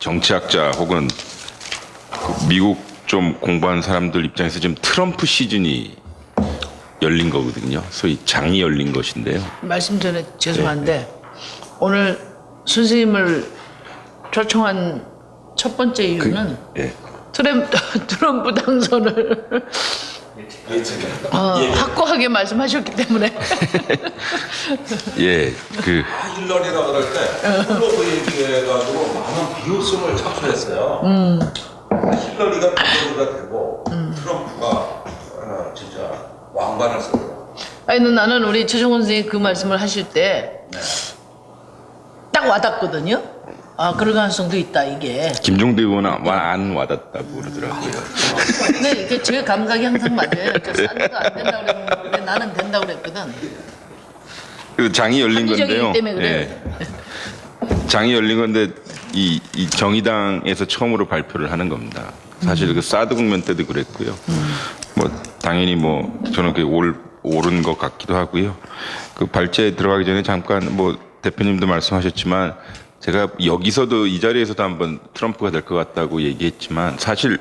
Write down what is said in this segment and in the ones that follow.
정치학자 혹은 미국 좀 공부한 사람들 입장에서 지금 트럼프 시즌이 열린 거거든요. 소위 장이 열린 것인데요. 말씀 전에 죄송한데 오늘 선생님을 초청한 첫 번째 이유는 트럼프 당선을 확고하게 말씀하셨기 때문에 힐러리라 그럴 때 홀로그 얘기해가지고 많은 비효성을 착수했어요. 힐러리가 비러리가 되고 트럼프가 진짜 왕관을 써요. 아니 나는 우리 최종원 선생님 그 말씀을 하실 때 딱 와닿거든요. 아 그럴 가능성도 있다 이게. 김종대 의원은 안 와닿다고 그러더라고요. 네, 이게 제 감각이 항상 맞아요. 저 사드도 안 된다고 그랬는데 나는 된다고 그랬거든. 그 장이 열린 건데요. 합리적이기 때문에 그래요. 장이 열린 건데 이 정의당에서 처음으로 발표를 하는 겁니다. 사실 그 사드 국면 때도 그랬고요. 뭐 당연히 뭐 저는 그게 옳은 것 같기도 하고요. 그 발제에 들어가기 전에 잠깐 뭐 대표님도 말씀하셨지만 제가 여기서도 이 자리에서도 한번 트럼프가 될 것 같다고 얘기했지만 사실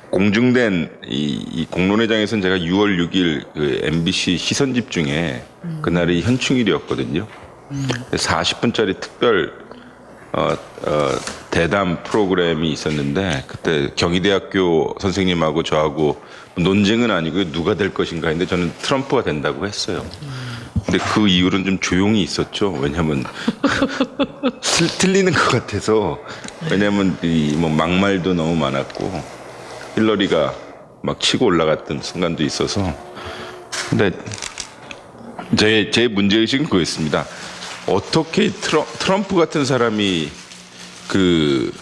공중된 이 공론회장에서는 제가 6월 6일 그 MBC 시선 집중에 그날이 현충일이었거든요. 40분짜리 특별 대담 프로그램이 있었는데 그때 경희대학교 선생님하고 저하고 논쟁은 아니고 누가 될 것인가 했는데 저는 트럼프가 된다고 했어요. 근데 그 이유는 좀 조용히 있었죠. 왜냐하면 틀리는 것 같아서. 왜냐하면 이 뭐 막말도 너무 많았고 힐러리가 막 치고 올라갔던 순간도 있어서. 근데 제 문제의식은 그거였습니다. 어떻게 트럼프 같은 사람이 그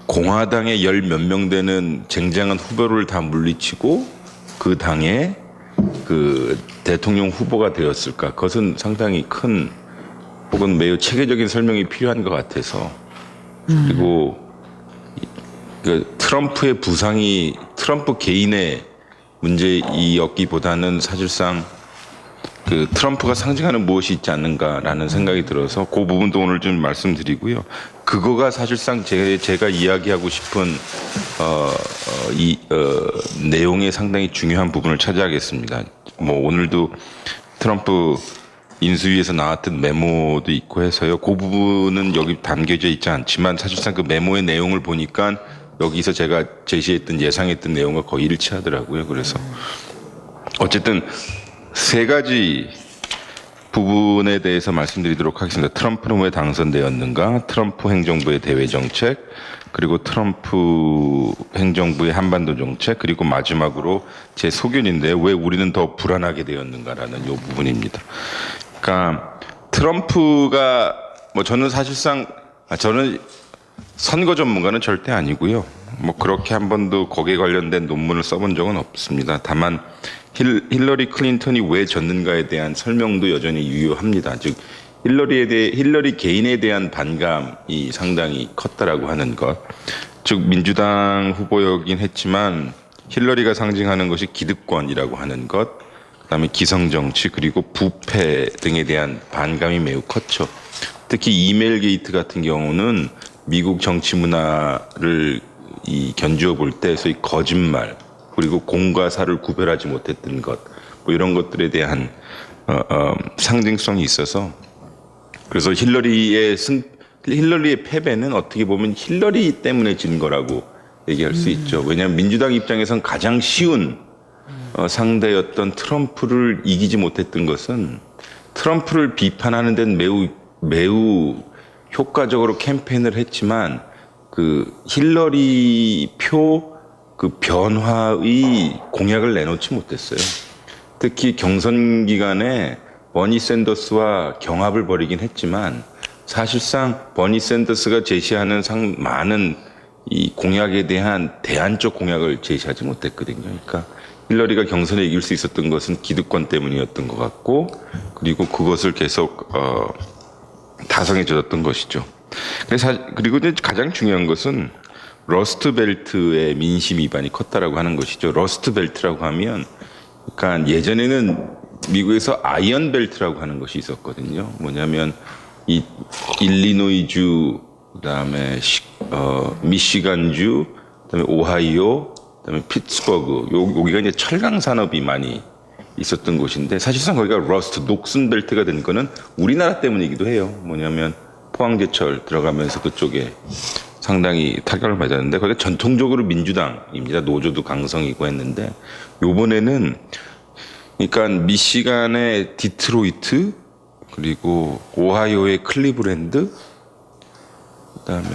공화당의 열 몇 명 되는 쟁쟁한 후보를 다 물리치고 그 당의 그 대통령 후보가 되었을까? 그것은 상당히 큰 혹은 매우 체계적인 설명이 필요한 것 같아서. 그리고 그 트럼프의 부상이 트럼프 개인의 문제이었기보다는 사실상 그 트럼프가 상징하는 무엇이 있지 않는가라는 생각이 들어서 그 부분도 오늘 좀 말씀드리고요. 그거가 사실상 제가 이야기하고 싶은 내용의 상당히 중요한 부분을 차지하겠습니다. 뭐 오늘도 트럼프 인수위에서 나왔던 메모도 있고 해서요. 그 부분은 여기 담겨져 있지 않지만 사실상 그 메모의 내용을 보니까 여기서 제가 제시했던 예상했던 내용과 거의 일치하더라고요. 그래서 어쨌든 세 가지 부분에 대해서 말씀드리도록 하겠습니다. 트럼프는 왜 당선되었는가? 트럼프 행정부의 대외 정책, 그리고 트럼프 행정부의 한반도 정책, 그리고 마지막으로 제 소견인데 왜 우리는 더 불안하게 되었는가라는 이 부분입니다. 그러니까 트럼프가 뭐 저는 사실상 저는 선거 전문가는 절대 아니고요. 뭐 그렇게 한 번도 거기에 관련된 논문을 써본 적은 없습니다. 다만 힐러리 클린턴이 왜 졌는가에 대한 설명도 여전히 유효합니다. 즉 힐러리 개인에 대한 반감이 상당히 컸다라고 하는 것. 즉 민주당 후보였긴 했지만 힐러리가 상징하는 것이 기득권이라고 하는 것, 그다음에 기성정치 그리고 부패 등에 대한 반감이 매우 컸죠. 특히 이메일 게이트 같은 경우는 미국 정치 문화를 견주어 볼 때 소위 거짓말 그리고 공과 사를 구별하지 못했던 것, 뭐 이런 것들에 대한 상징성이 있어서 그래서 힐러리의 패배는 어떻게 보면 힐러리 때문에 진 거라고 얘기할 수 있죠. 왜냐하면 민주당 입장에선 가장 쉬운 상대였던 트럼프를 이기지 못했던 것은 트럼프를 비판하는 데는 매우 효과적으로 캠페인을 했지만 그 힐러리 표 그 변화의 공약을 내놓지 못했어요. 특히 경선 기간에 버니 샌더스와 경합을 벌이긴 했지만 사실상 버니 샌더스가 제시하는 많은 이 공약에 대한 대안적 공약을 제시하지 못했거든요. 그러니까 힐러리가 경선에 이길 수 있었던 것은 기득권 때문이었던 것 같고 그리고 그것을 계속 다성해 줬던 것이죠. 그리고 이제 가장 중요한 것은 러스트 벨트의 민심 위반이 컸다라고 하는 것이죠. 러스트 벨트라고 하면 그러니까 예전에는 미국에서 아이언 벨트라고 하는 것이 있었거든요. 뭐냐면 이 일리노이주 그다음에 미시간주, 그다음에 오하이오, 그다음에 피츠버그. 여기가 이제 철강 산업이 많이 있었던 곳인데 사실상 거기가 러스트 녹슨 벨트가 된 거는 우리나라 때문이기도 해요. 뭐냐면 포항제철 들어가면서 그쪽에 상당히 타격을 맞았는데 거기가 전통적으로 민주당입니다. 노조도 강성이고 했는데 요번에는 그러니까 미시간의 디트로이트 그리고 오하이오의 클리브랜드 그다음에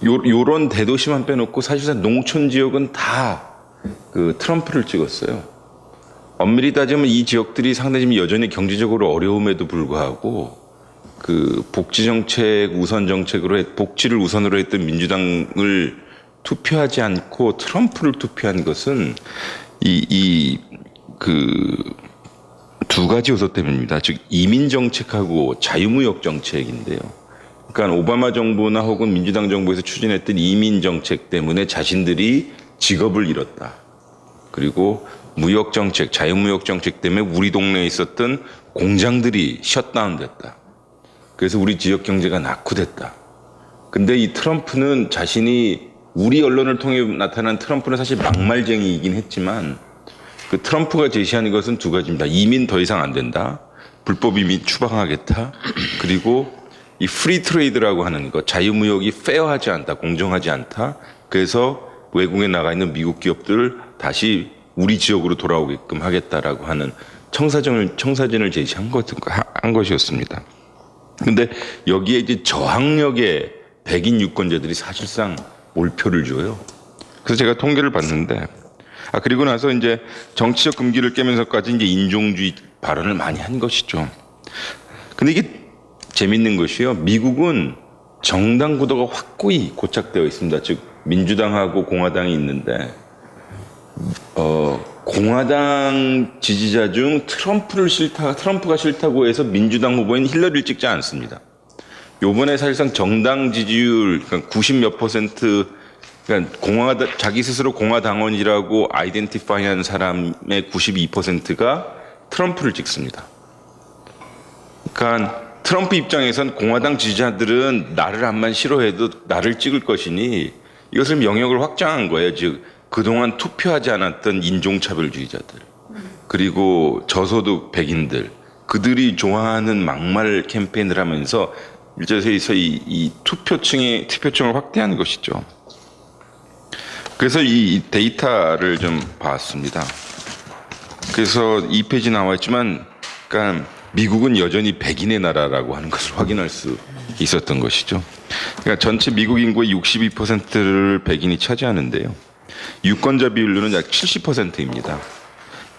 요런 대도시만 빼놓고 사실상 농촌 지역은 다 그 트럼프를 찍었어요. 엄밀히 따지면 이 지역들이 상당히 지금 여전히 경제적으로 어려움에도 불구하고 그 복지 정책 우선 정책으로 복지를 우선으로 했던 민주당을 투표하지 않고 트럼프를 투표한 것은 그 두 가지 요소 때문입니다. 즉 이민 정책하고 자유무역 정책인데요. 그러니까 오바마 정부나 혹은 민주당 정부에서 추진했던 이민 정책 때문에 자신들이 직업을 잃었다. 그리고 무역 정책, 자유무역 정책 때문에 우리 동네에 있었던 공장들이 셧다운됐다. 그래서 우리 지역 경제가 낙후됐다. 근데 이 트럼프는 자신이 우리 언론을 통해 나타난 트럼프는 사실 막말쟁이이긴 했지만 그 트럼프가 제시하는 것은 두 가지입니다. 이민 더 이상 안 된다. 불법 이민 추방하겠다. 그리고 이 프리 트레이드라고 하는 것, 자유무역이 페어하지 않다, 공정하지 않다. 그래서 외국에 나가 있는 미국 기업들을 다시 우리 지역으로 돌아오게끔 하겠다라고 하는 청사진을 제시한 것이었습니다. 근데 여기에 이제 저항력의 백인 유권자들이 사실상 몰표를 줘요. 그래서 제가 통계를 봤는데, 그리고 나서 이제 정치적 금기를 깨면서까지 이제 인종주의 발언을 많이 한 것이죠. 근데 이게 재밌는 것이요. 미국은 정당 구도가 확고히 고착되어 있습니다. 즉 민주당하고 공화당이 있는데 공화당 지지자 중 트럼프가 싫다고 해서 민주당 후보인 힐러리를 찍지 않습니다. 요번에 사실상 정당 지지율 그러니까 90몇 퍼센트 그러니까 자기 스스로 공화당원이라고 아이덴티파이한 사람의 92%가 트럼프를 찍습니다. 그러니까 트럼프 입장에선 공화당 지지자들은 나를 암만 싫어해도 나를 찍을 것이니 이것을 영역을 확장한 거예요. 즉 그동안 투표하지 않았던 인종차별주의자들 그리고 저소득 백인들 그들이 좋아하는 막말 캠페인을 하면서 일제에서 이 투표층을 확대하는 것이죠. 그래서 이 데이터를 좀 봤습니다. 그래서 2페이지 나와 있지만 그러니까 미국은 여전히 백인의 나라라고 하는 것을 확인할 수 있었던 것이죠. 그러니까 전체 미국 인구의 62%를 백인이 차지하는데요. 유권자 비율로는 약 70%입니다.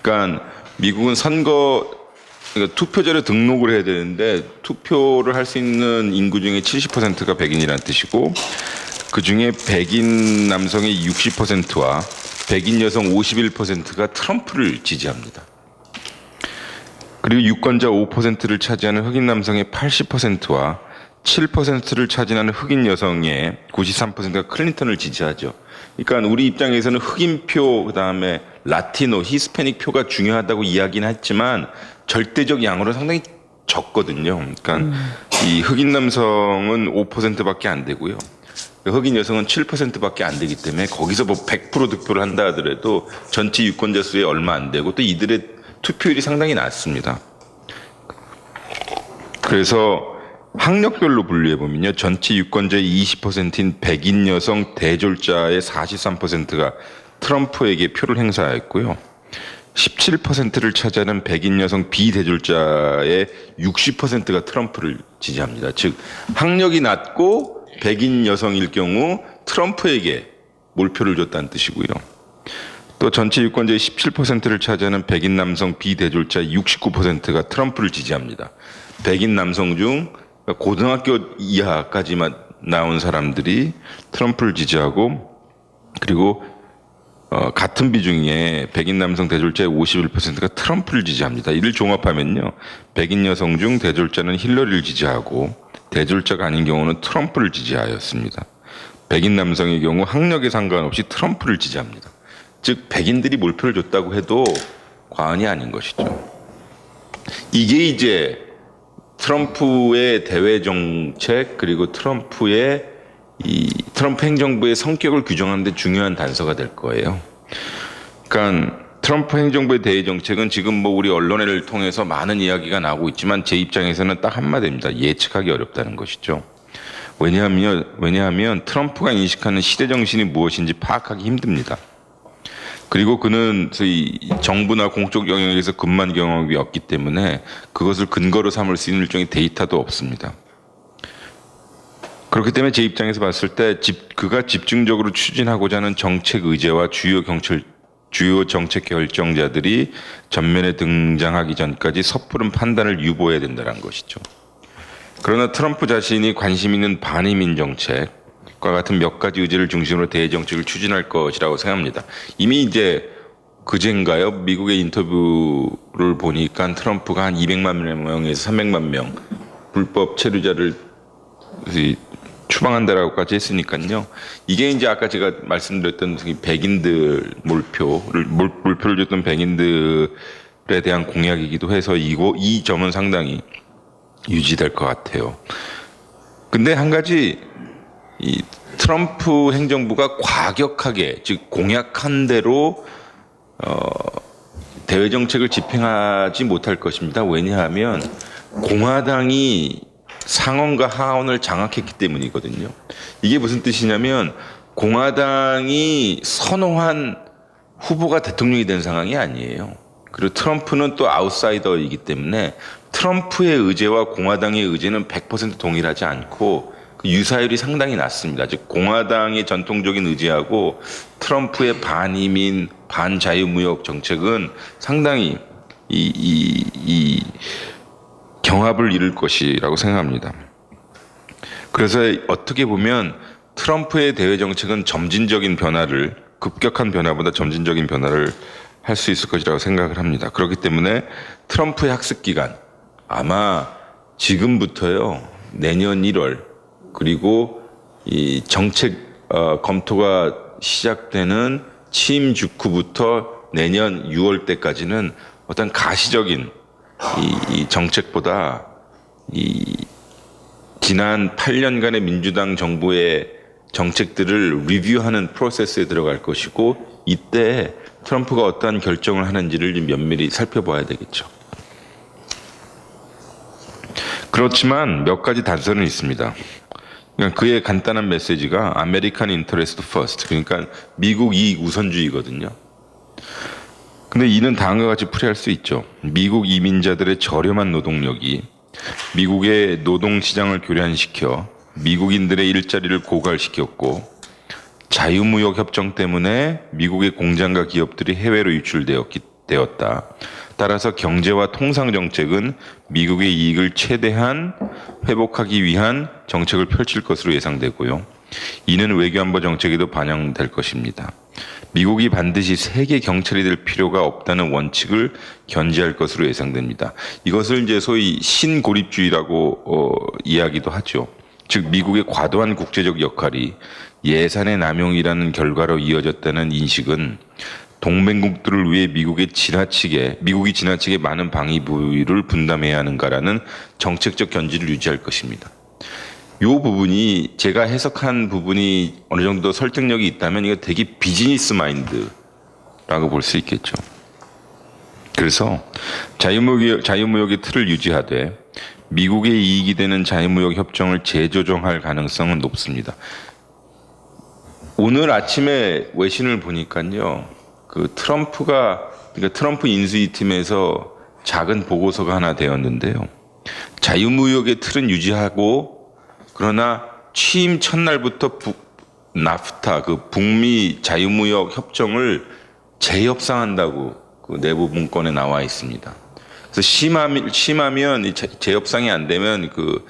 그러니까 미국은 그러니까 투표자를 등록을 해야 되는데 투표를 할 수 있는 인구 중에 70%가 백인이라는 뜻이고 그 중에 백인 남성의 60%와 백인 여성 51%가 트럼프를 지지합니다. 그리고 유권자 5%를 차지하는 흑인 남성의 80%와 7%를 차지하는 흑인 여성의 93%가 클린턴을 지지하죠. 그러니까 우리 입장에서는 흑인표 그다음에 라티노, 히스패닉 표가 중요하다고 이야기는 했지만 절대적 양으로 상당히 적거든요. 그러니까 이 흑인 남성은 5%밖에 안 되고요. 흑인 여성은 7%밖에 안 되기 때문에 거기서 뭐 100% 득표를 한다 하더라도 전체 유권자 수에 얼마 안 되고 또 이들의 투표율이 상당히 낮습니다. 그래서 학력별로 분류해보면요. 전체 유권자의 20%인 백인 여성 대졸자의 43%가 트럼프에게 표를 행사했고요. 17%를 차지하는 백인 여성 비대졸자의 60%가 트럼프를 지지합니다. 즉 학력이 낮고 백인 여성일 경우 트럼프에게 몰표를 줬다는 뜻이고요. 또 전체 유권자의 17%를 차지하는 백인 남성 비대졸자 69%가 트럼프를 지지합니다. 백인 남성 중 고등학교 이하까지만 나온 사람들이 트럼프를 지지하고 그리고 같은 비중에 백인 남성 대졸자의 51%가 트럼프를 지지합니다. 이를 종합하면요. 백인 여성 중 대졸자는 힐러리를 지지하고 대졸자가 아닌 경우는 트럼프를 지지하였습니다. 백인 남성의 경우 학력에 상관없이 트럼프를 지지합니다. 즉 백인들이 몰표를 줬다고 해도 과언이 아닌 것이죠. 이게 이제 트럼프의 대외 정책 그리고 트럼프의 이 트럼프 행정부의 성격을 규정하는 데 중요한 단서가 될 거예요. 그러니까 트럼프 행정부의 대외 정책은 지금 뭐 우리 언론을 통해서 많은 이야기가 나오고 있지만 제 입장에서는 딱 한마디입니다. 예측하기 어렵다는 것이죠. 왜냐하면 트럼프가 인식하는 시대 정신이 무엇인지 파악하기 힘듭니다. 그리고 그는 소위 정부나 공적 영역에서 근무한 경험이 없기 때문에 그것을 근거로 삼을 수 있는 일종의 데이터도 없습니다. 그렇기 때문에 제 입장에서 봤을 때 그가 집중적으로 추진하고자 하는 정책 의제와 주요 정책 결정자들이 전면에 등장하기 전까지 섣부른 판단을 유보해야 된다는 것이죠. 그러나 트럼프 자신이 관심 있는 반이민 정책과 같은 몇 가지 의제를 중심으로 대외 정책을 추진할 것이라고 생각합니다. 이미 이제 그젠가요? 미국의 인터뷰를 보니까 트럼프가 한 200만 명에서 300만 명 불법 체류자를 추방한다라고까지 했으니까요. 이게 이제 아까 제가 말씀드렸던 백인들 몰표를 줬던 백인들에 대한 공약이기도 해서 이 점은 상당히 유지될 것 같아요. 근데 한 가지 이 트럼프 행정부가 과격하게 즉 공약한 대로 대외 정책을 집행하지 못할 것입니다. 왜냐하면 공화당이 상원과 하원을 장악했기 때문이거든요. 이게 무슨 뜻이냐면 공화당이 선호한 후보가 대통령이 된 상황이 아니에요. 그리고 트럼프는 또 아웃사이더이기 때문에 트럼프의 의제와 공화당의 의제는 100% 동일하지 않고 그 유사율이 상당히 낮습니다. 즉 공화당의 전통적인 의제하고 트럼프의 반이민, 반자유무역 정책은 상당히 이 경합을 이룰 것이라고 생각합니다. 그래서 어떻게 보면 트럼프의 대외 정책은 급격한 변화보다 점진적인 변화를 할 수 있을 것이라고 생각을 합니다. 그렇기 때문에 트럼프의 학습 기간 아마 지금부터요 내년 1월 그리고 이 정책 검토가 시작되는 취임 직후부터 내년 6월 때까지는 어떤 가시적인 이 정책보다 이 지난 8년간의 민주당 정부의 정책들을 리뷰하는 프로세스에 들어갈 것이고 이때 트럼프가 어떠한 결정을 하는지를 좀 면밀히 살펴봐야 되겠죠. 그렇지만 몇 가지 단서는 있습니다. 그러니까 그의 간단한 메시지가 아메리칸 인터레스트 퍼스트 그러니까 미국 이익 우선주의거든요. 근데 이는 다음과 같이 풀이할 수 있죠. 미국 이민자들의 저렴한 노동력이 미국의 노동시장을 교란시켜 미국인들의 일자리를 고갈시켰고 자유무역 협정 때문에 미국의 공장과 기업들이 해외로 유출되었다. 따라서 경제와 통상정책은 미국의 이익을 최대한 회복하기 위한 정책을 펼칠 것으로 예상되고요. 이는 외교안보 정책에도 반영될 것입니다. 미국이 반드시 세계 경찰이 될 필요가 없다는 원칙을 견지할 것으로 예상됩니다. 이것을 이제 소위 신고립주의라고 이야기도 하죠. 즉 미국의 과도한 국제적 역할이 예산의 남용이라는 결과로 이어졌다는 인식은 동맹국들을 위해 미국이 지나치게 많은 방위 부위를 분담해야 하는가라는 정책적 견지를 유지할 것입니다. 이 부분이 제가 해석한 부분이 어느 정도 설득력이 있다면 이거 되게 비즈니스 마인드라고 볼 수 있겠죠. 그래서 자유무역의 틀을 유지하되 미국의 이익이 되는 자유무역 협정을 재조정할 가능성은 높습니다. 오늘 아침에 외신을 보니까요, 트럼프 인수위 팀에서 작은 보고서가 하나 되었는데요. 자유무역의 틀은 유지하고 그러나 취임 첫날부터 나프타 북미 자유무역 협정을 재협상한다고 그 내부 문건에 나와 있습니다. 그래서 심하면 재협상이 안 되면 그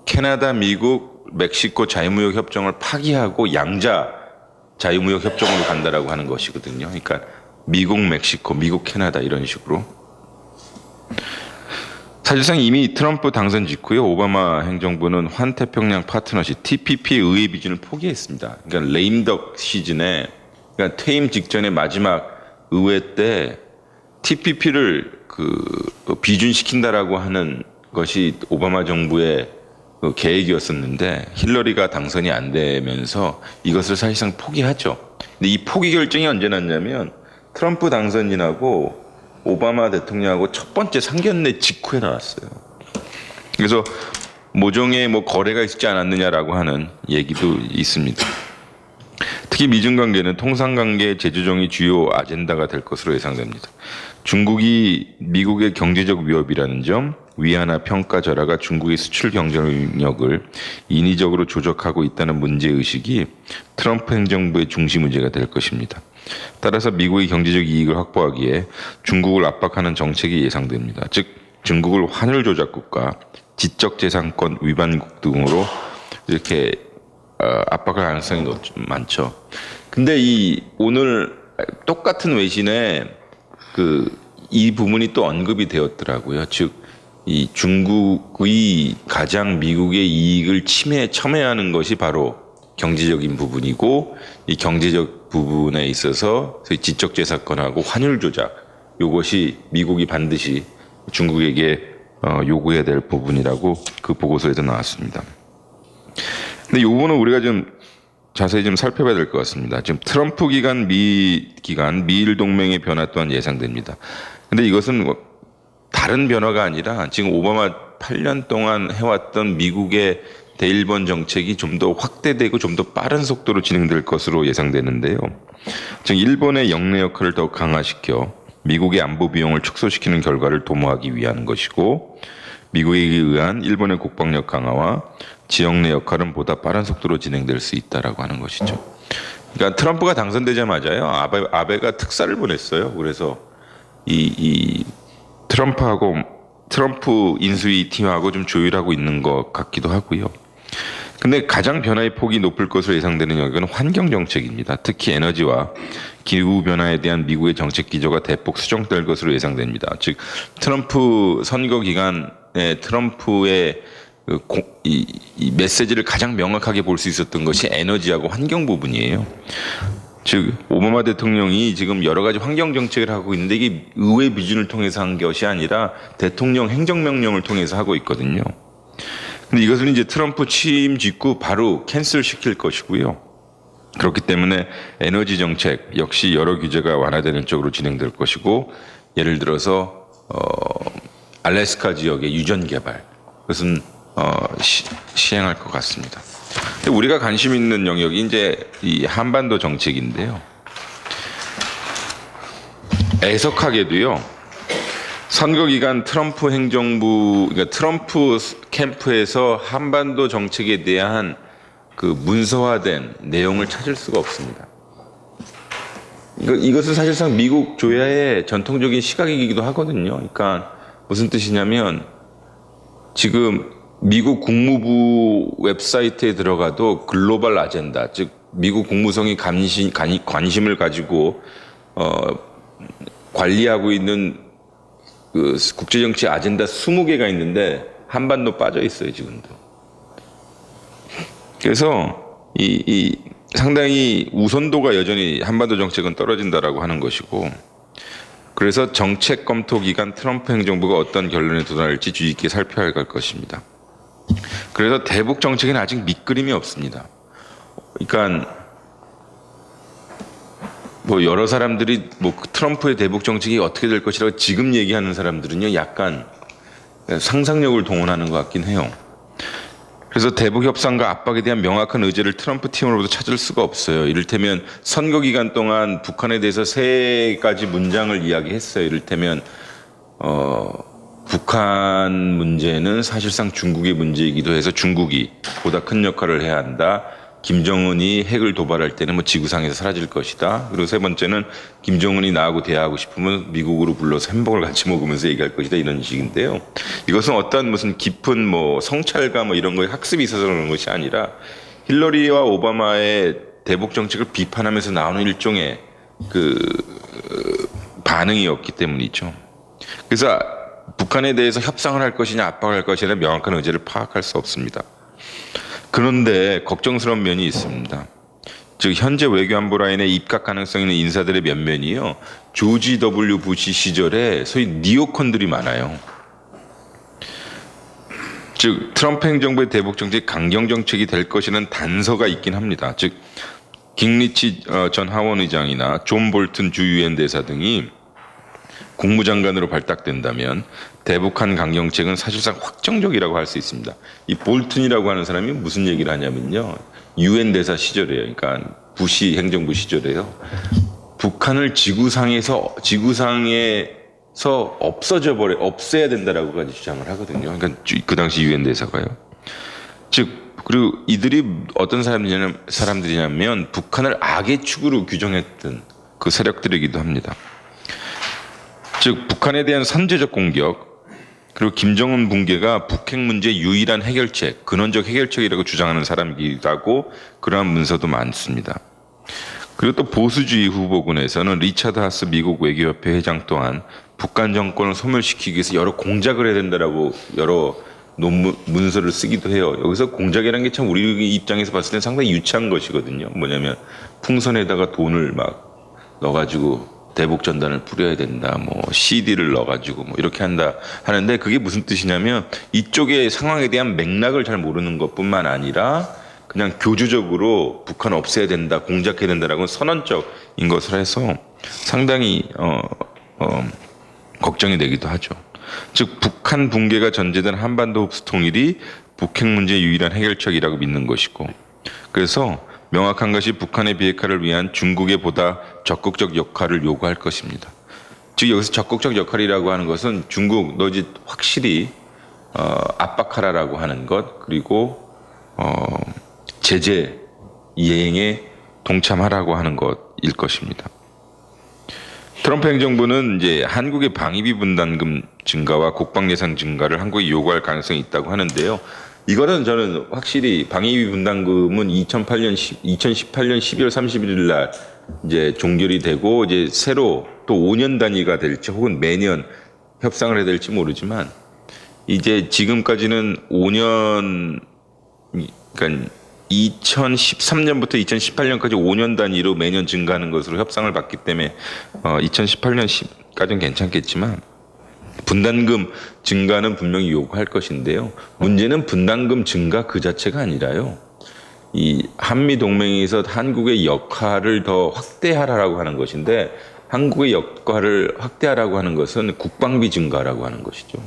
캐나다, 미국, 멕시코 자유무역 협정을 파기하고 양자 자유무역 협정으로 간다라고 하는 것이거든요. 그러니까 미국, 멕시코, 미국, 캐나다 이런 식으로. 사실상 이미 트럼프 당선 직후에 오바마 행정부는 환태평양 파트너십 TPP의 의회 비준을 포기했습니다. 그러니까 레임덕 시즌에 그러니까 퇴임 직전의 마지막 의회 때 TPP를 비준시킨다라고 하는 것이 오바마 정부의 그 계획이었었는데 힐러리가 당선이 안 되면서 이것을 사실상 포기하죠. 근데 이 포기 결정이 언제 났냐면 트럼프 당선인하고 오바마 대통령하고 첫 번째 상견례 직후에 나왔어요. 그래서 모종의 뭐 거래가 있지 않았느냐라고 하는 얘기도 있습니다. 특히 미중 관계는 통상 관계 재조정이 주요 아젠다가 될 것으로 예상됩니다. 중국이 미국의 경제적 위협이라는 점, 위안화 평가 절하가 중국의 수출 경쟁력을 인위적으로 조작하고 있다는 문제 의식이 트럼프 행정부의 중심 의제가 될 것입니다. 따라서 미국의 경제적 이익을 확보하기에 중국을 압박하는 정책이 예상됩니다. 즉 중국을 환율 조작국가, 지적재산권 위반국 등으로 이렇게 압박할 가능성이 많죠. 근데 이 오늘 똑같은 외신에 이 부분이 또 언급이 되었더라고요. 즉 이 중국의 가장 미국의 이익을 첨예하는 것이 바로 경제적인 부분이고 이 경제적 부분에 있어서 지적재산권하고 환율 조작 이것이 미국이 반드시 중국에게 요구해야 될 부분이라고 그 보고서에도 나왔습니다. 근데 이 부분은 우리가 좀 자세히 좀 살펴봐야 될 것 같습니다. 지금 트럼프 기간 미일 동맹의 변화 또한 예상됩니다. 근데 이것은 뭐 다른 변화가 아니라 지금 오바마 8년 동안 해왔던 미국의 대일본 정책이 좀 더 확대되고 좀 더 빠른 속도로 진행될 것으로 예상되는데요. 즉 일본의 영내 역할을 더 강화시켜 미국의 안보 비용을 축소시키는 결과를 도모하기 위한 것이고 미국에 의한 일본의 국방력 강화와 지역 내 역할은 보다 빠른 속도로 진행될 수 있다라고 하는 것이죠. 그러니까 트럼프가 당선되자마자요 아베가 특사를 보냈어요. 그래서 이 트럼프 인수위 팀하고 좀 조율하고 있는 것 같기도 하고요. 근데 가장 변화의 폭이 높을 것으로 예상되는 영역은 환경 정책입니다. 특히 에너지와 기후 변화에 대한 미국의 정책 기조가 대폭 수정될 것으로 예상됩니다. 즉 트럼프 선거 기간에 트럼프의 이 메시지를 가장 명확하게 볼 수 있었던 것이 에너지하고 환경 부분이에요. 즉 오바마 대통령이 지금 여러 가지 환경 정책을 하고 있는데 이게 의회 비준을 통해서 한 것이 아니라 대통령 행정명령을 통해서 하고 있거든요. 근데 이것을 이제 트럼프 취임 직후 바로 캔슬 시킬 것이고요. 그렇기 때문에 에너지 정책 역시 여러 규제가 완화되는 쪽으로 진행될 것이고 예를 들어서 알래스카 지역의 유전 개발 그것은 시행할 것 같습니다. 근데 우리가 관심 있는 영역이 이제 이 한반도 정책인데요. 애석하게도요. 선거 기간 트럼프 행정부, 그러니까 트럼프 캠프에서 한반도 정책에 대한 그 문서화된 내용을 찾을 수가 없습니다. 이것은 사실상 미국 조야의 전통적인 시각이기도 하거든요. 그러니까 무슨 뜻이냐면 지금 미국 국무부 웹사이트에 들어가도 글로벌 아젠다, 즉 미국 국무성이 관심을 가지고 관리하고 있는 그 국제정치 아젠다 20개가 있는데 한반도 빠져 있어요 지금도. 그래서 이 상당히 우선도가 여전히 한반도 정책은 떨어진다라고 하는 것이고, 그래서 정책 검토 기간 트럼프 행정부가 어떤 결론에 도달할지 주의 깊게 살펴야 할 것입니다. 그래서 대북 정책에는 아직 밑그림이 없습니다. 그러니까 뭐 여러 사람들이 뭐 트럼프의 대북 정책이 어떻게 될 것이라고 지금 얘기하는 사람들은요 약간 상상력을 동원하는 것 같긴 해요. 그래서 대북 협상과 압박에 대한 명확한 의지를 트럼프 팀으로부터 찾을 수가 없어요. 이를테면 선거 기간 동안 북한에 대해서 세 가지 문장을 이야기했어요. 이를테면 북한 문제는 사실상 중국의 문제이기도 해서 중국이 보다 큰 역할을 해야 한다. 김정은이 핵을 도발할 때는 뭐 지구상에서 사라질 것이다. 그리고 세 번째는 김정은이 나하고 대화하고 싶으면 미국으로 불러서 햄버거를 같이 먹으면서 얘기할 것이다. 이런 식인데요. 이것은 어떤 무슨 깊은 뭐 성찰과 뭐 이런 거에 학습이 있어서 그런 것이 아니라 힐러리와 오바마의 대북 정책을 비판하면서 나오는 일종의 그 반응이었기 때문이죠. 그래서 북한에 대해서 협상을 할 것이냐 압박을 할 것이냐 명확한 의지를 파악할 수 없습니다. 그런데 걱정스러운 면이 있습니다. 즉 현재 외교안보 라인에 입각 가능성 있는 인사들의 면면이요. 조지 W 부시 시절에 소위 니오콘들이 많아요. 즉 트럼프 행정부의 대북 정책이 강경 정책이 될 것이라는 단서가 있긴 합니다. 즉 깅리치 전 하원 의장이나 존 볼튼 주 유엔 대사 등이 국무장관으로 발탁된다면 대북한 강경책은 사실상 확정적이라고 할 수 있습니다. 이 볼튼이라고 하는 사람이 무슨 얘기를 하냐면요. 유엔 대사 시절이에요. 그러니까 부시 행정부 시절에요. 북한을 지구상에서 없애야 된다라고까지 주장을 하거든요. 그러니까 그 당시 유엔 대사가요. 즉 그리고 이들이 어떤 사람들이냐면 북한을 악의 축으로 규정했던 그 세력들이기도 합니다. 즉 북한에 대한 선제적 공격 그리고 김정은 붕괴가 북핵 문제 유일한 해결책, 근원적 해결책이라고 주장하는 사람이기도 하고 그러한 문서도 많습니다. 그리고 또 보수주의 후보군에서는 리차드 하스 미국 외교협회 회장 또한 북한 정권을 소멸시키기 위해서 여러 공작을 해야 된다라고 여러 논문 문서를 쓰기도 해요. 여기서 공작이라는 게 참 우리 입장에서 봤을 때 상당히 유치한 것이거든요. 뭐냐면 풍선에다가 돈을 막 넣어가지고 대북 전단을 뿌려야 된다. 뭐 CD를 넣어가지고 뭐 이렇게 한다 하는데 그게 무슨 뜻이냐면 이쪽의 상황에 대한 맥락을 잘 모르는 것뿐만 아니라 그냥 교주적으로 북한 없애야 된다, 공작해야 된다라고 선언적인 것을 해서 상당히 걱정이 되기도 하죠. 즉 북한 붕괴가 전제된 한반도 흡수 통일이 북핵 문제의 유일한 해결책이라고 믿는 것이고 그래서 명확한 것이 북한의 비핵화를 위한 중국의 보다 적극적 역할을 요구할 것입니다. 즉 여기서 적극적 역할이라고 하는 것은 중국 너 이제 확실히 압박하라라고 하는 것 그리고 제재 이행에 동참하라고 하는 것일 것입니다. 트럼프 행정부는 이제 한국의 방위비 분담금 증가와 국방 예산 증가를 한국에 요구할 가능성이 있다고 하는데요. 이거는 저는 확실히 방위비 분담금은 2018년 12월 31일 날 이제 종결이 되고 이제 새로 또 5년 단위가 될지 혹은 매년 협상을 해야 될지 모르지만 이제 지금까지는 5년 그러니까 2013년부터 2018년까지 5년 단위로 매년 증가하는 것으로 협상을 받기 때문에 2018년까지는 괜찮겠지만 분담금 증가는 분명히 요구할 것인데요. 문제는 분담금 증가 그 자체가 아니라요. 이 한미 동맹에서 한국의 역할을 더 확대하라고 하는 것인데 한국의 역할을 확대하라고 하는 것은 국방비 증가라고 하는 것이죠.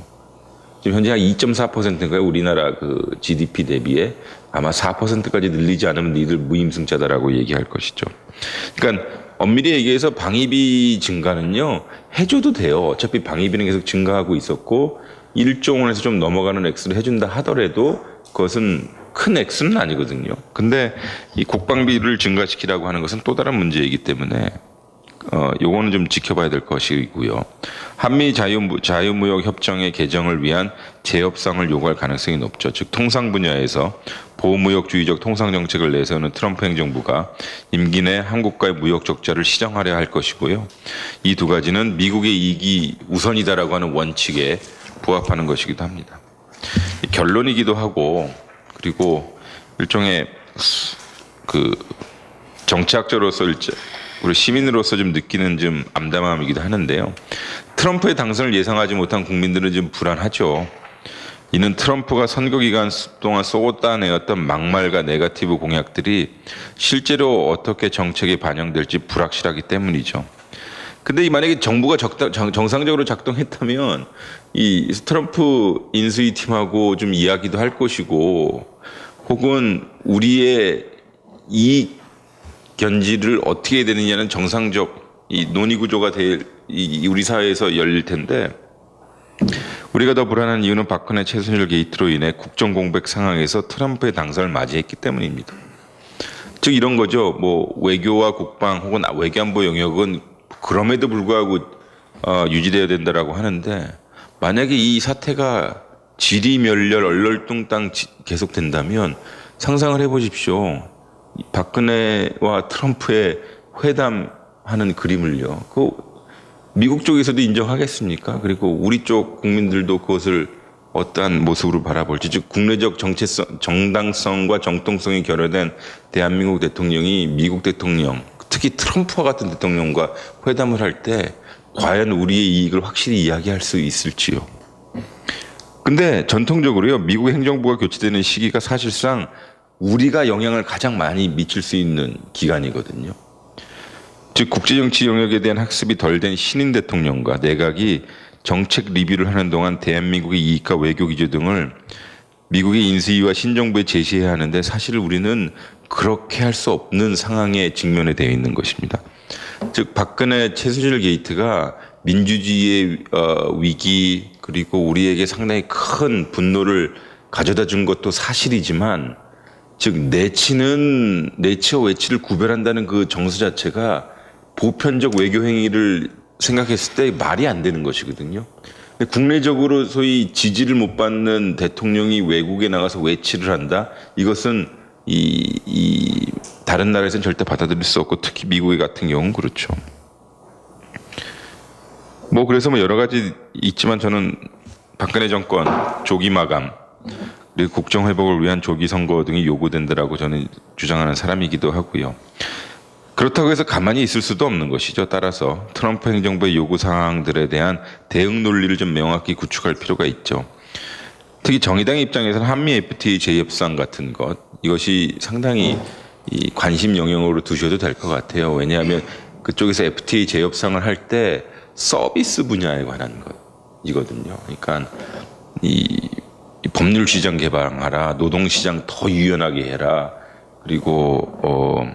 지금 현재 한 2.4%인가요? 우리나라 그 GDP 대비에 아마 4%까지 늘리지 않으면 니들 무임승차다라고 얘기할 것이죠. 그러니까 엄밀히 얘기해서 방위비 증가는요 해줘도 돼요. 어차피 방위비는 계속 증가하고 있었고 1조 원에서 좀 넘어가는 액수를 해준다 하더라도 그것은 큰 액수는 아니거든요. 근데 이 국방비를 증가시키라고 하는 것은 또 다른 문제이기 때문에 요거는 좀 지켜봐야 될 것이고요. 한미 자유무역 협정의 개정을 위한 재협상을 요구할 가능성이 높죠. 즉 통상 분야에서 보호무역주의적 통상 정책을 내세우는 트럼프 행정부가 임기 내 한국과의 무역 적자를 시정하려 할 것이고요. 이 두 가지는 미국의 이익이 우선이다라고 하는 원칙에 부합하는 것이기도 합니다. 결론이기도 하고 그리고 일종의 그 정치학자로서 우리 시민으로서 좀 느끼는 좀 암담함이기도 하는데요. 트럼프의 당선을 예상하지 못한 국민들은 좀 불안하죠. 이는 트럼프가 선거 기간 동안 쏟아내었던 막말과 네거티브 공약들이 실제로 어떻게 정책에 반영될지 불확실하기 때문이죠. 근데 만약에 정부가 정상적으로 작동했다면 이 트럼프 인수위 팀하고 좀 이야기도 할 것이고 혹은 우리의 이익 견지를 어떻게 해야 되느냐는 정상적 이 논의 구조가 우리 사회에서 열릴 텐데 우리가 더 불안한 이유는 박근혜 최순실 게이트로 인해 국정 공백 상황에서 트럼프의 당선을 맞이했기 때문입니다. 즉 이런 거죠. 뭐 외교와 국방 혹은 외교안보 영역은 그럼에도 불구하고 유지돼야 된다라고 하는데 만약에 이 사태가 지리멸렬 얼떨뚱땅 계속된다면 상상을 해보십시오. 박근혜와 트럼프의 회담하는 그림을요. 그 미국 쪽에서도 인정하겠습니까? 그리고 우리 쪽 국민들도 그것을 어떠한 모습으로 바라볼지, 즉 국내적 정당성과 정통성이 결여된 대한민국 대통령이 미국 대통령, 특히 트럼프와 같은 대통령과 회담을 할 때 과연 우리의 이익을 확실히 이야기할 수 있을지요. 근데 전통적으로요, 미국 행정부가 교체되는 시기가 사실상 우리가 영향을 가장 많이 미칠 수 있는 기간이거든요. 즉 국제정치 영역에 대한 학습이 덜 된 신인 대통령과 내각이 정책 리뷰를 하는 동안 대한민국의 이익과 외교 기조 등을 미국의 인수위와 신정부에 제시해야 하는데 사실 우리는 그렇게 할 수 없는 상황에 직면해 되어 있는 것입니다. 즉 박근혜 최순실 게이트가 민주주의의 위기 그리고 우리에게 상당히 큰 분노를 가져다 준 것도 사실이지만 즉 내치와 외치를 구별한다는 그 정서 자체가 보편적 외교 행위를 생각했을 때 말이 안 되는 것이거든요. 국내적으로 소위 지지를 못 받는 대통령이 외국에 나가서 외치를 한다? 이것은 다른 나라에서는 절대 받아들일 수 없고 특히 미국 같은 경우는 그렇죠. 그래서 여러 가지 있지만 저는 박근혜 정권 조기 마감 그리고 국정 회복을 위한 조기 선거 등이 요구된다라고 저는 주장하는 사람이기도 하고요. 그렇다고 해서 가만히 있을 수도 없는 것이죠. 따라서 트럼프 행정부의 요구 사항들에 대한 대응 논리를 좀 명확히 구축할 필요가 있죠. 특히 정의당의 입장에서는 한미 FTA 재협상 같은 것 이것이 상당히 이 관심 영역으로 두셔도 될 것 같아요. 왜냐하면 그쪽에서 FTA 재협상을 할 때 서비스 분야에 관한 것이거든요. 그러니까 이 법률 시장 개방하라, 노동 시장 더 유연하게 해라, 그리고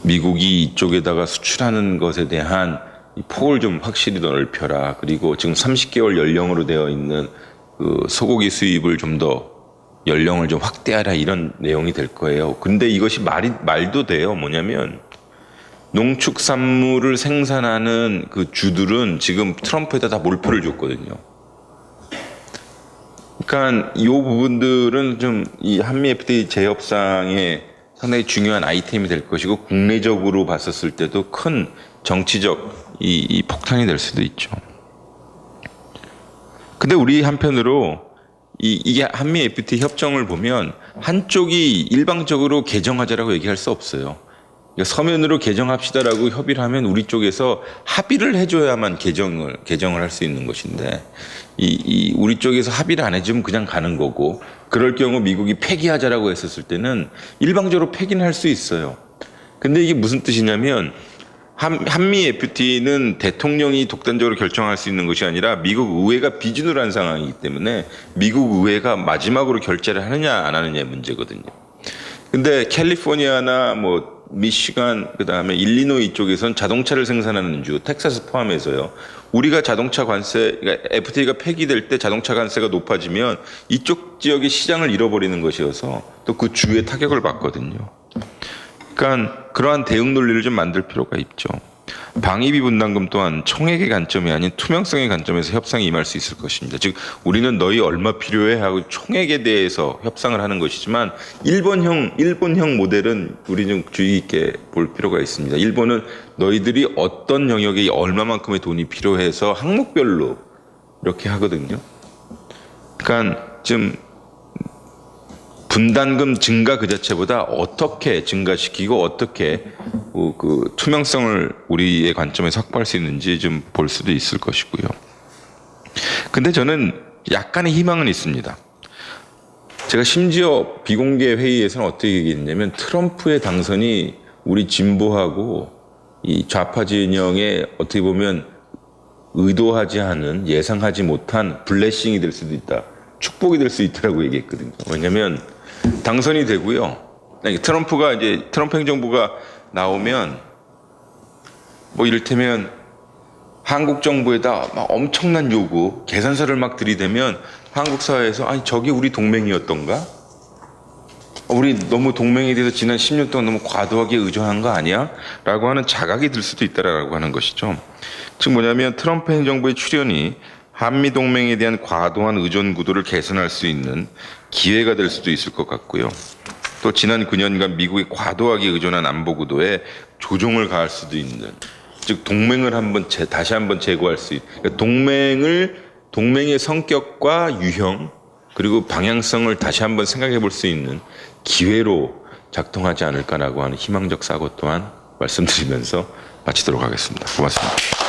미국이 이쪽에다가 수출하는 것에 대한 이 폭을 좀 확실히 넓혀라. 그리고 지금 30개월 연령으로 되어 있는 그 소고기 수입을 좀 더 연령을 좀 확대하라 이런 내용이 될 거예요. 근데 이것이 말도 돼요. 뭐냐면 농축산물을 생산하는 그 주들은 지금 트럼프에다 다 몰표를 줬거든요. 그러니까 이 부분들은 좀 이 한미 FTA 재협상에 상당히 중요한 아이템이 될 것이고 국내적으로 봤었을 때도 큰 정치적 이 폭탄이 될 수도 있죠. 근데 우리 한편으로 이게 한미 FTA 협정을 보면 한쪽이 일방적으로 개정하자라고 얘기할 수 없어요. 그러니까 서면으로 개정합시다라고 협의를 하면 우리 쪽에서 합의를 해줘야만 개정을 할 수 있는 것인데 우리 쪽에서 합의를 안 해주면 그냥 가는 거고 그럴 경우 미국이 폐기하자라고 했었을 때는 일방적으로 폐기는 할 수 있어요. 근데 이게 무슨 뜻이냐면 한미 FTA는 대통령이 독단적으로 결정할 수 있는 것이 아니라 미국 의회가 비준을 한 상황이기 때문에 미국 의회가 마지막으로 결재를 하느냐 안 하느냐의 문제거든요. 근데 캘리포니아나 미시간 그다음에 일리노이 쪽에서는 자동차를 생산하는 주, 텍사스 포함해서요. 우리가 자동차 관세, 그러니까 FTA가 폐기될 때 자동차 관세가 높아지면 이쪽 지역의 시장을 잃어버리는 것이어서 또 그 주에 타격을 받거든요. 그러니까 그러한 대응 논리를 좀 만들 필요가 있죠. 방위비 분담금 또한 청액의 관점이 아닌 투명성의 관점에서 협상에 임할 수 있을 것입니다. 즉 우리는 너희 얼마 필요해 하고 청액에 대해서 협상을 하는 것이지만 일본형 모델은 우리 좀 주의 있게 볼 필요가 있습니다. 일본은 너희들이 어떤 영역에 얼마만큼의 돈이 필요해서 항목별로 이렇게 하거든요. 그러니까 좀 분담금 증가 그 자체보다 어떻게 증가시키고 어떻게 그 투명성을 우리의 관점에서 확보할 수 있는지 좀 볼 수도 있을 것이고요. 근데 저는 약간의 희망은 있습니다. 제가 심지어 비공개 회의에서는 어떻게 얘기했냐면 트럼프의 당선이 우리 진보하고 이 좌파 진영에 어떻게 보면 의도하지 않은 예상하지 못한 블레싱이 될 수도 있다. 축복이 될 수 있다라고 얘기했거든요. 왜냐하면 당선이 되고요. 트럼프 행정부가 나오면 이를테면 한국 정부에다 막 엄청난 요구, 계산서를 막 들이대면 한국 사회에서 아니 저게 우리 동맹이었던가? 우리 너무 동맹에 대해서 지난 10년 동안 너무 과도하게 의존한 거 아니야? 라고 하는 자각이 들 수도 있다라고 하는 것이죠. 즉 뭐냐면 트럼프 행정부의 출연이 한미 동맹에 대한 과도한 의존 구도를 개선할 수 있는 기회가 될 수도 있을 것 같고요. 또 지난 9년간 미국이 과도하게 의존한 안보 구도에 조정을 가할 수도 있는, 즉 동맹을 다시 한번 재고할 수 있는, 그러니까 동맹의 성격과 유형 그리고 방향성을 다시 한번 생각해 볼 수 있는 기회로 작동하지 않을까라고 하는 희망적 사고 또한 말씀드리면서 마치도록 하겠습니다. 고맙습니다.